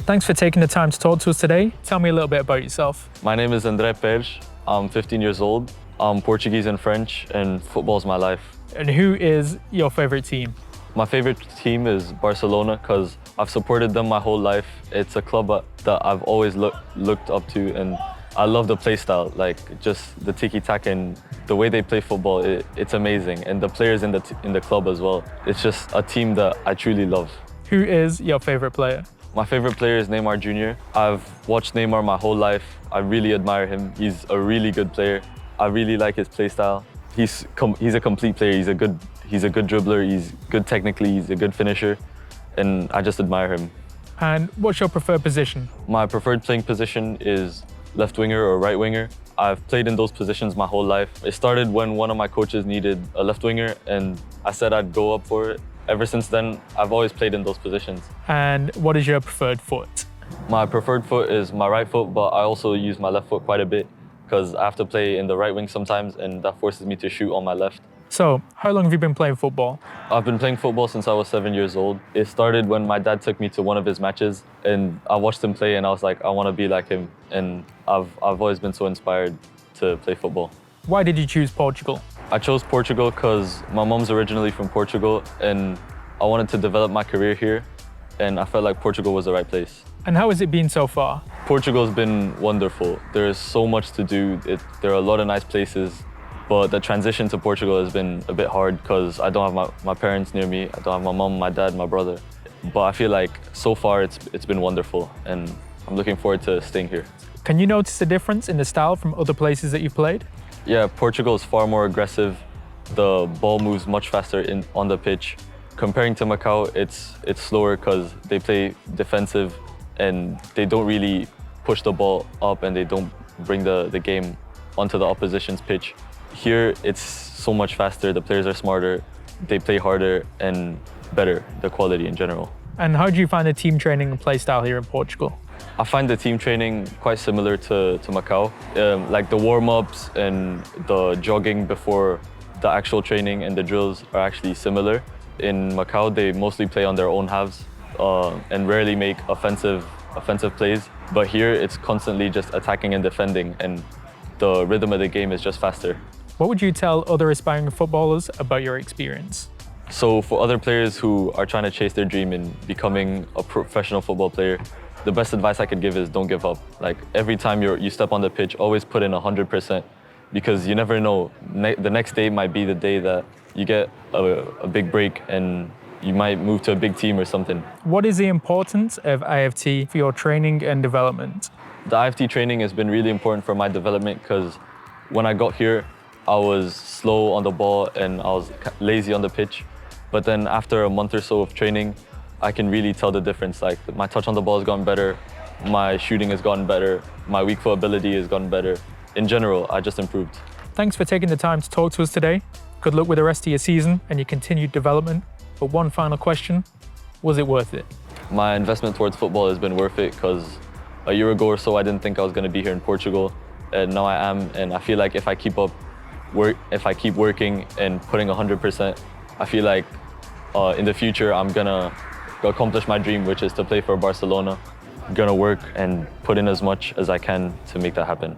Thanks for taking the time to talk to us today. Tell me a little bit about yourself. My name is André Peres. I'm 15 years old. I'm Portuguese and French, and football's my life. And who is your favorite team? My favorite team is Barcelona because I've supported them my whole life. It's a club that I've always looked up to, and I love the play style, like just the tiki-taka and the way they play football. It's amazing, and the players in the club as well. It's just a team that I truly love. Who is your favorite player? My favorite player is Neymar Jr. I've watched Neymar my whole life. I really admire him. He's a really good player. I really like his play style. He's a complete player. He's a good dribbler. He's good technically. He's a good finisher, and I just admire him. And what's your preferred position? My preferred playing position is left winger or right winger. I've played in those positions my whole life. It started when one of my coaches needed a left winger, and I said I'd go up for it. Ever since then, I've always played in those positions. And what is your preferred foot? My preferred foot is my right foot, but I also use my left foot quite a bit because I have to play in the right wing sometimes, and that forces me to shoot on my left. So, how long have you been playing football? I've been playing football since I was 7 years old. It started when my dad took me to one of his matches, and I watched him play, and I was like, I want to be like him. And I've always been so inspired to play football. Why did you choose Portugal? I chose Portugal because my mom's originally from Portugal, and I wanted to develop my career here, and I felt like Portugal was the right place. And how has it been so far? Portugal's been wonderful. There's so much to do. There are a lot of nice places, but the transition to Portugal has been a bit hard because I don't have my parents near me. I don't have my mom, my dad, my brother. But I feel like so far it's been wonderful, and I'm looking forward to staying here. Can you notice a difference in the style from other places that you've played? Yeah, Portugal is far more aggressive. The ball moves much faster on the pitch. Comparing to Macau, it's slower because they play defensive and they don't really push the ball up, and they don't bring the game onto the opposition's pitch. Here, it's so much faster. The players are smarter. They play harder and better, the quality in general. And how do you find the team training and play style here in Portugal? I find the team training quite similar to Macau. Like the warm-ups and the jogging before the actual training and the drills are actually similar. In Macau, they mostly play on their own halves and rarely make offensive plays. But here, it's constantly just attacking and defending, and the rhythm of the game is just faster. What would you tell other aspiring footballers about your experience? So for other players who are trying to chase their dream in becoming a professional football player, the best advice I could give is don't give up. Like every time you step on the pitch, always put in 100%, because you never know. The next day might be the day that you get a big break and you might move to a big team or something. What is the importance of IFT for your training and development? The IFT training has been really important for my development because when I got here, I was slow on the ball and I was lazy on the pitch. But then after a month or so of training, I can really tell the difference. Like my touch on the ball has gotten better, my shooting has gotten better, my weak foot ability has gotten better. In general, I just improved. Thanks for taking the time to talk to us today. Good luck with the rest of your season and your continued development. But one final question, was it worth it? My investment towards football has been worth it because a year ago or so, I didn't think I was going to be here in Portugal. And now I am, and I feel like if I keep working and putting 100%, I feel like in the future, I'm gonna accomplish my dream, which is to play for Barcelona. I'm gonna work and put in as much as I can to make that happen.